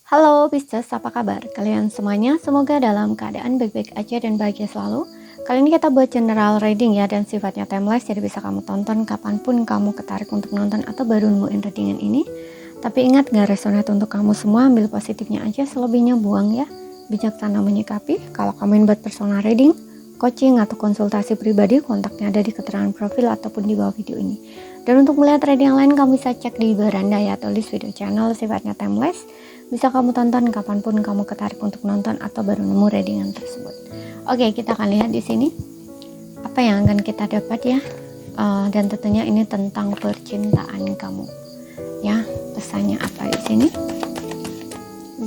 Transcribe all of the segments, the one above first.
Halo Pisces, apa kabar? Kalian semuanya semoga dalam keadaan baik-baik aja dan bahagia selalu. Kali ini kita buat general reading ya, dan sifatnya timeless, jadi bisa kamu tonton kapanpun kamu ketarik untuk nonton atau baru nemuin readingan ini. Tapi ingat, gak resonate untuk kamu semua, ambil positifnya aja, selebihnya buang ya. Bijaksana menyikapi. Kalau kamu buat personal reading, coaching atau konsultasi pribadi, kontaknya ada di keterangan profil ataupun di bawah video ini. Dan untuk melihat reading yang lain, kamu bisa cek di beranda ya, atau list video channel sifatnya timeless. Bisa kamu tonton kapanpun kamu ketarik untuk nonton atau baru nemu readingan tersebut. Oke, kita akan lihat di sini apa yang akan kita dapat ya. Dan tentunya ini tentang percintaan kamu. Ya, pesannya apa di sini?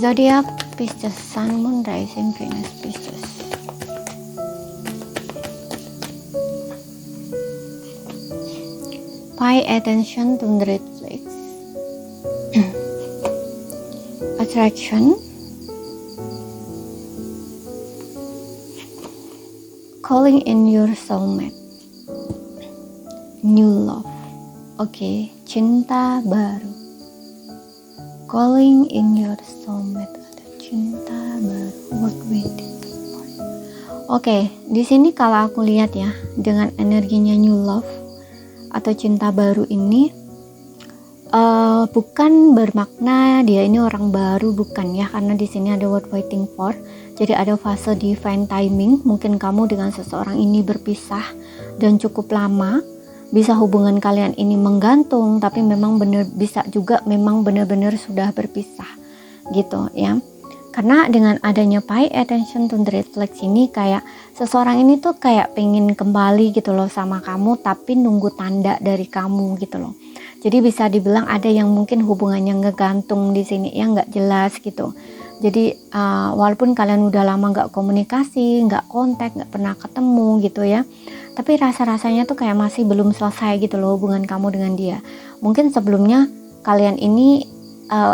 Zodiak Pisces, Sun, Moon, Rising, Venus, Pisces. Pay attention to the red flags. Attraction, calling in your soulmate, new love. Oke, cinta baru. Calling in your soulmate, ada cinta baru. What waiting for? Oke, di sini kalau aku lihat ya, dengan energinya new love atau cinta baru ini, bukan bermakna dia ini orang baru, bukan ya, karena di sini ada word waiting for. Jadi ada fase divine timing. Mungkin kamu dengan seseorang ini berpisah dan cukup lama. Bisa hubungan kalian ini menggantung, tapi memang bisa juga memang benar-benar sudah berpisah gitu ya. Karena dengan adanya pay attention to the red flags ini, kayak seseorang ini tuh kayak pengen kembali gitu loh sama kamu, tapi nunggu tanda dari kamu gitu loh. Jadi bisa dibilang ada yang mungkin hubungannya ngegantung di sini ya, nggak jelas gitu. Jadi walaupun kalian udah lama nggak komunikasi, nggak kontak, nggak pernah ketemu gitu ya, tapi rasa-rasanya tuh kayak masih belum selesai gitu loh hubungan kamu dengan dia. Mungkin sebelumnya kalian ini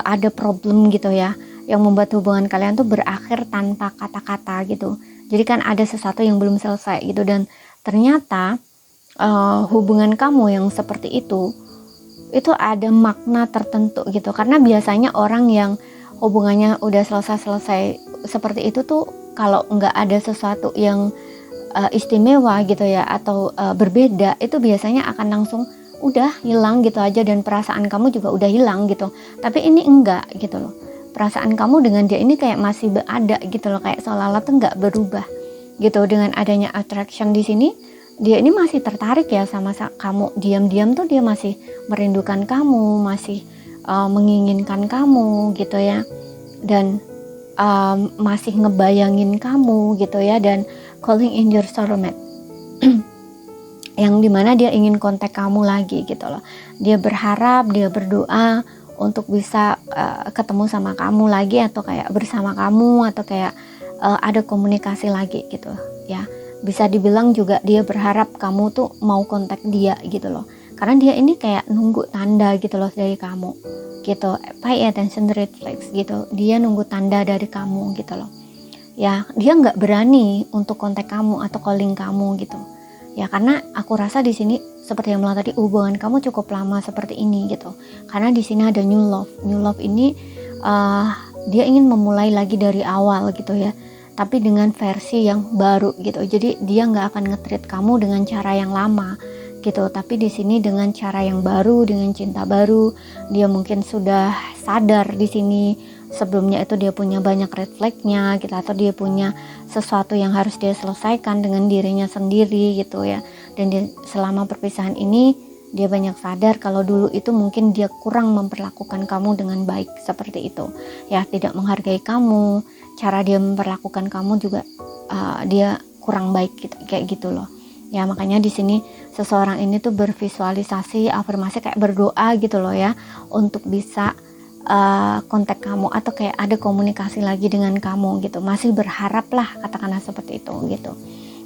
ada problem gitu ya, yang membuat hubungan kalian tuh berakhir tanpa kata-kata gitu. Jadi kan ada sesuatu yang belum selesai gitu, dan ternyata hubungan kamu yang seperti itu ada makna tertentu gitu. Karena biasanya orang yang hubungannya udah selesai seperti itu tuh, kalau nggak ada sesuatu yang istimewa gitu ya, atau berbeda, itu biasanya akan langsung udah hilang gitu aja, dan perasaan kamu juga udah hilang gitu. Tapi ini enggak gitu loh, perasaan kamu dengan dia ini kayak masih ada gitu loh, kayak seolah-olah tuh nggak berubah gitu. Dengan adanya attraction di sini, dia ini masih tertarik ya sama kamu, diam-diam tuh dia masih merindukan kamu, masih menginginkan kamu gitu ya, dan masih ngebayangin kamu gitu ya, dan calling in your soulmate yang dimana dia ingin kontak kamu lagi gitu loh. Dia berharap, dia berdoa untuk bisa ketemu sama kamu lagi, atau kayak bersama kamu, atau kayak ada komunikasi lagi gitu ya. Bisa dibilang juga dia berharap kamu tuh mau kontak dia gitu loh, karena dia ini kayak nunggu tanda gitu loh dari kamu gitu. Pay attention red flags gitu, dia nunggu tanda dari kamu gitu loh ya. Dia nggak berani untuk kontak kamu atau calling kamu gitu ya, karena aku rasa di sini seperti yang bilang tadi, hubungan kamu cukup lama seperti ini gitu. Karena di sini ada new love ini, dia ingin memulai lagi dari awal gitu ya, tapi dengan versi yang baru gitu. Jadi dia nggak akan nge-treat kamu dengan cara yang lama gitu, tapi di sini dengan cara yang baru, dengan cinta baru. Dia mungkin sudah sadar di sini sebelumnya itu dia punya banyak red flagnya gitu, atau dia punya sesuatu yang harus dia selesaikan dengan dirinya sendiri gitu ya. Dan selama perpisahan ini dia banyak sadar kalau dulu itu mungkin dia kurang memperlakukan kamu dengan baik seperti itu ya, tidak menghargai kamu, cara dia memperlakukan kamu juga dia kurang baik gitu, kayak gitu loh ya. Makanya di sini seseorang ini tuh bervisualisasi, afirmasi, kayak berdoa gitu loh ya, untuk bisa kontak kamu, atau kayak ada komunikasi lagi dengan kamu gitu. Masih berharap lah, katakanlah seperti itu gitu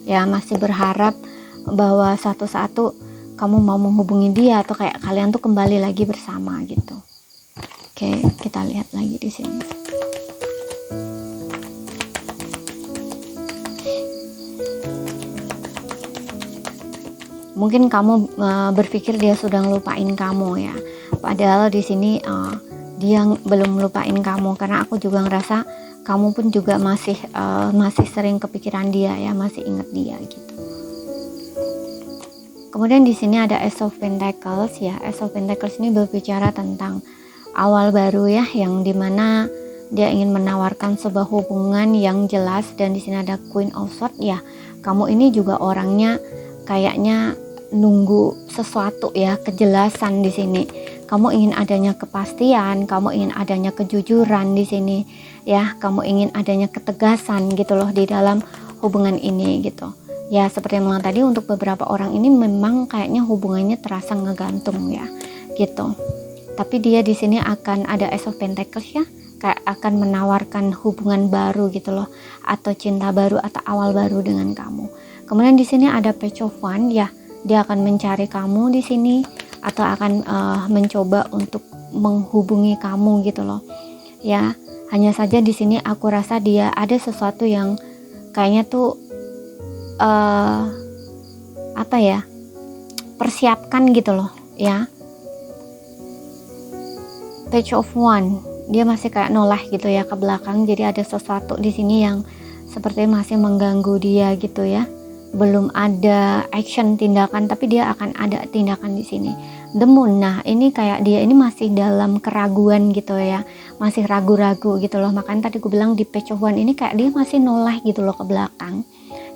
ya, masih berharap bahwa suatu saat tuh kamu mau menghubungi dia, atau kayak kalian tuh kembali lagi bersama gitu. Oke, kita lihat lagi di sini. Mungkin kamu berpikir dia sudah ngelupain kamu ya, padahal di sini dia belum melupain kamu, karena aku juga ngerasa kamu pun juga masih sering kepikiran dia ya, masih ingat dia gitu. Kemudian di sini ada Ace of Pentacles ya. Ace of Pentacles ini berbicara tentang awal baru ya, yang dimana dia ingin menawarkan sebuah hubungan yang jelas. Dan di sini ada Queen of Swords ya. Kamu ini juga orangnya kayaknya nunggu sesuatu ya, kejelasan di sini. Kamu ingin adanya kepastian, kamu ingin adanya kejujuran di sini ya. Kamu ingin adanya ketegasan gitu loh di dalam hubungan ini gitu. Ya seperti yang bilang tadi, untuk beberapa orang ini memang kayaknya hubungannya terasa ngegantung ya gitu. Tapi dia di sini akan ada Ace of Pentacles ya, kayak akan menawarkan hubungan baru gitu loh, atau cinta baru atau awal baru dengan kamu. Kemudian di sini ada Page of Wands ya, dia akan mencari kamu di sini atau akan mencoba untuk menghubungi kamu gitu loh. Ya, hanya saja di sini aku rasa dia ada sesuatu yang kayaknya tuh persiapkan gitu loh ya. Page of Wands, dia masih kayak noleh gitu ya ke belakang. Jadi ada sesuatu di sini yang seperti masih mengganggu dia gitu ya. Belum ada action, tindakan, tapi dia akan ada tindakan di sini. The Moon, nah ini kayak dia ini masih dalam keraguan gitu ya, masih ragu-ragu gitu loh. Makanya tadi aku bilang di Page of Wands ini kayak dia masih noleh gitu loh ke belakang,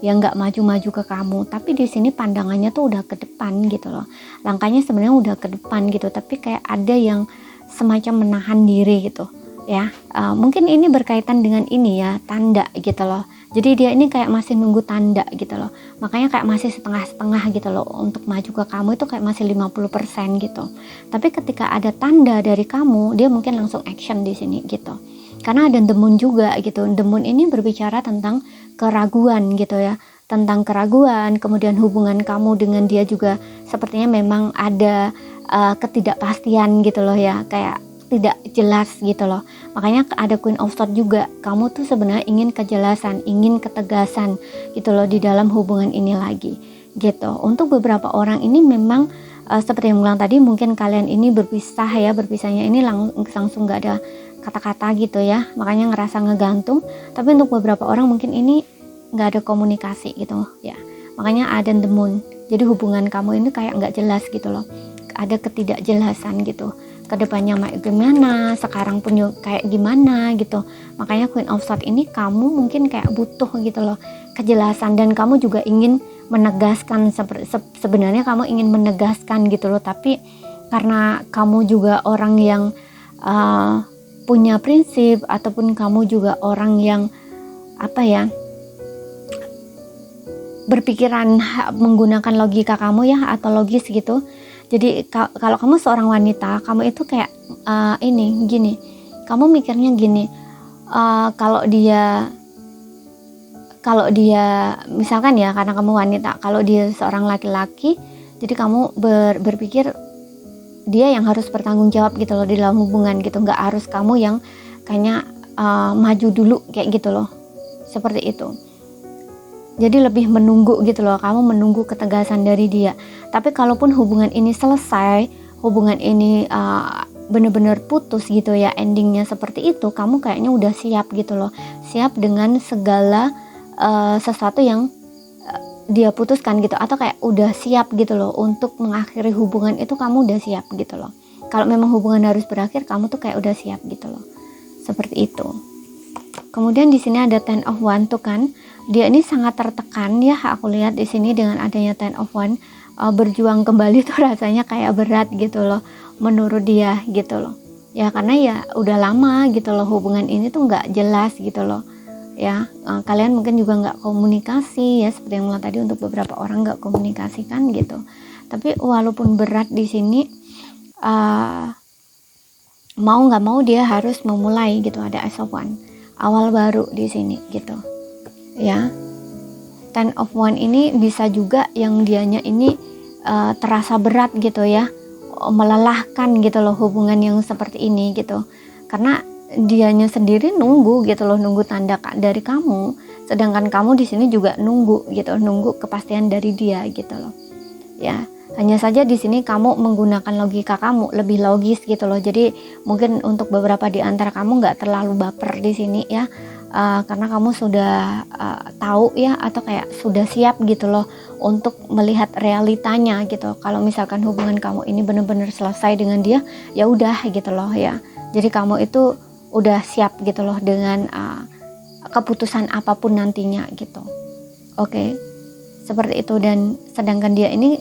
ya nggak maju-maju ke kamu. Tapi di sini pandangannya tuh udah ke depan gitu loh, langkahnya sebenarnya udah ke depan gitu, tapi kayak ada yang semacam menahan diri gitu ya. Mungkin ini berkaitan dengan ini ya, tanda gitu loh. Jadi dia ini kayak masih nunggu tanda gitu loh, makanya kayak masih setengah-setengah gitu loh untuk maju ke kamu, itu kayak masih 50% gitu. Tapi ketika ada tanda dari kamu, dia mungkin langsung action di sini gitu. Karena ada The Moon juga gitu. The Moon ini berbicara tentang keraguan gitu ya, tentang keraguan. Kemudian hubungan kamu dengan dia juga sepertinya memang ada ketidakpastian gitu loh ya, kayak tidak jelas gitu loh. Makanya ada Queen of Swords juga. Kamu tuh sebenarnya ingin kejelasan, ingin ketegasan gitu loh di dalam hubungan ini lagi gitu. Untuk beberapa orang ini memang seperti yang bilang tadi, mungkin kalian ini berpisah ya, berpisahnya ini langsung nggak ada kata-kata gitu ya, makanya ngerasa ngegantung. Tapi untuk beberapa orang mungkin ini nggak ada komunikasi gitu ya, makanya ada The Moon. Jadi hubungan kamu ini kayak nggak jelas gitu loh, ada ketidakjelasan gitu. Kedepannya gimana, sekarang pun kayak gimana gitu. Makanya Queen of Swords ini kamu mungkin kayak butuh gitu loh kejelasan, dan kamu juga ingin menegaskan, sebenarnya kamu ingin menegaskan gitu loh. Tapi karena kamu juga orang yang punya prinsip, ataupun kamu juga orang yang berpikiran menggunakan logika kamu ya, atau logis gitu. Jadi kalau kamu seorang wanita, kamu itu kayak gini, kamu mikirnya gini, kalau dia misalkan ya, karena kamu wanita, kalau dia seorang laki-laki, jadi kamu berpikir dia yang harus bertanggung jawab gitu loh di dalam hubungan gitu, nggak harus kamu yang kayaknya maju dulu kayak gitu loh, seperti itu. Jadi lebih menunggu gitu loh, kamu menunggu ketegasan dari dia. Tapi kalaupun hubungan ini selesai, hubungan ini benar-benar putus gitu ya, endingnya seperti itu, kamu kayaknya udah siap gitu loh, siap dengan segala sesuatu yang dia putuskan gitu, atau kayak udah siap gitu loh untuk mengakhiri hubungan itu, kamu udah siap gitu loh. Kalau memang hubungan harus berakhir, kamu tuh kayak udah siap gitu loh, seperti itu. Kemudian di sini ada Ten of Wands tuh kan, dia ini sangat tertekan ya, aku lihat di sini dengan adanya Ten of Wands, berjuang kembali tuh rasanya kayak berat gitu loh menurut dia gitu loh ya, karena ya udah lama gitu loh hubungan ini tuh nggak jelas gitu loh ya. Kalian mungkin juga nggak komunikasi ya, seperti yang tadi, untuk beberapa orang nggak komunikasikan gitu. Tapi walaupun berat di sini, mau nggak mau dia harus memulai gitu. Ada Ace of Wands, awal baru di sini gitu ya. Ten of Wands ini bisa juga yang dianya ini terasa berat gitu ya, melelahkan gitu loh hubungan yang seperti ini gitu, karena dianya sendiri nunggu gitu loh, nunggu tanda dari kamu, sedangkan kamu di sini juga nunggu gitu, nunggu kepastian dari dia gitu loh ya. Hanya saja di sini kamu menggunakan logika kamu lebih logis gitu loh. Jadi mungkin untuk beberapa di antara kamu nggak terlalu baper di sini ya, karena kamu sudah tahu ya, atau kayak sudah siap gitu loh untuk melihat realitanya gitu. Kalau misalkan hubungan kamu ini benar-benar selesai dengan dia, ya udah gitu loh ya. Jadi kamu itu udah siap gitu loh dengan keputusan apapun nantinya gitu. Oke, seperti itu. Dan sedangkan dia ini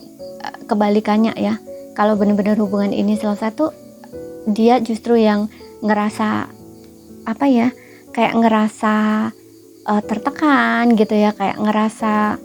kebalikannya ya, kalau benar-benar hubungan ini selesai tuh dia justru yang ngerasa apa ya, kayak ngerasa tertekan gitu ya, kayak ngerasa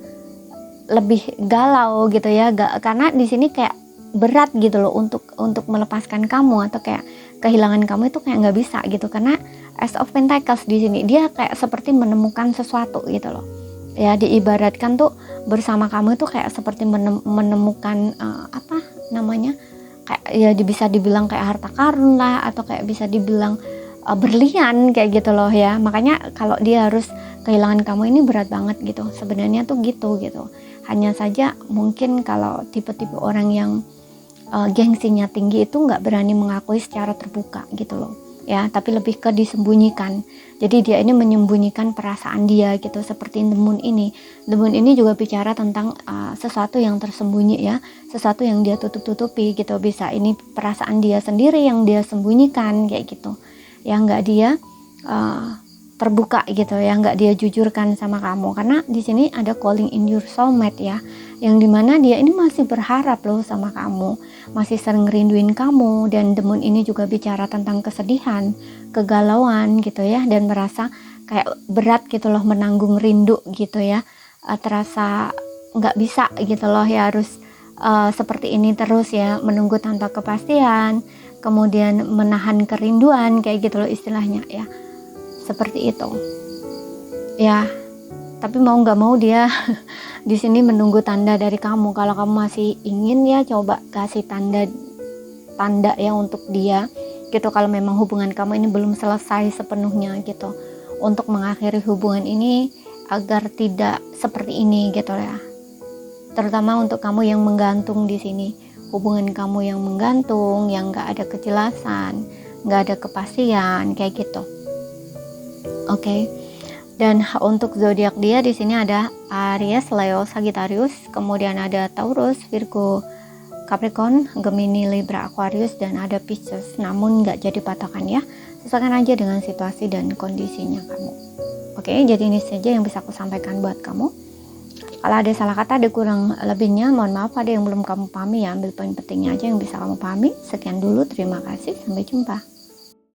lebih galau gitu ya, karena di sini kayak berat gitu loh untuk melepaskan kamu, atau kayak kehilangan kamu itu kayak nggak bisa gitu, karena Ace of Pentacles di sini dia kayak seperti menemukan sesuatu gitu loh ya. Diibaratkan tuh bersama kamu itu kayak seperti menemukan apa namanya, kayak ya bisa dibilang kayak harta karun lah, atau kayak bisa dibilang berlian kayak gitu loh ya. Makanya kalau dia harus kehilangan kamu ini berat banget gitu sebenarnya tuh gitu. Hanya saja mungkin kalau tipe-tipe orang yang gengsinya tinggi itu nggak berani mengakui secara terbuka gitu loh ya, tapi lebih ke disembunyikan. Jadi dia ini menyembunyikan perasaan dia gitu, seperti The Moon ini. The Moon ini juga bicara tentang sesuatu yang tersembunyi ya, sesuatu yang dia tutup-tutupi gitu. Bisa ini perasaan dia sendiri yang dia sembunyikan kayak gitu, yang nggak dia terbuka gitu ya, nggak dia jujurkan sama kamu. Karena di sini ada calling in your soulmate ya, yang dimana dia ini masih berharap loh sama kamu, masih sering ngerinduin kamu. Dan The Moon ini juga bicara tentang kesedihan, kegalauan gitu ya, dan merasa kayak berat gitu loh menanggung rindu gitu ya, terasa nggak bisa gitu loh ya, harus seperti ini terus ya, menunggu tanpa kepastian, kemudian menahan kerinduan kayak gitu loh istilahnya ya, seperti itu ya. Tapi mau nggak mau dia di sini menunggu tanda dari kamu. Kalau kamu masih ingin ya, coba kasih tanda ya untuk dia gitu, kalau memang hubungan kamu ini belum selesai sepenuhnya gitu, untuk mengakhiri hubungan ini agar tidak seperti ini gitu ya. Terutama untuk kamu yang menggantung di sini, hubungan kamu yang menggantung, yang nggak ada kejelasan, nggak ada kepastian kayak gitu. Oke. Dan untuk zodiak dia di sini ada Aries, Leo, Sagittarius, kemudian ada Taurus, Virgo, Capricorn, Gemini, Libra, Aquarius, dan ada Pisces. Namun nggak jadi patokan ya, sesuaikan aja dengan situasi dan kondisinya kamu. Oke, jadi ini saja yang bisa aku sampaikan buat kamu. Kalau ada salah kata, ada kurang lebihnya, mohon maaf. Ada yang belum kamu pahami ya, ambil poin pentingnya aja yang bisa kamu pahami. Sekian dulu, terima kasih, sampai jumpa.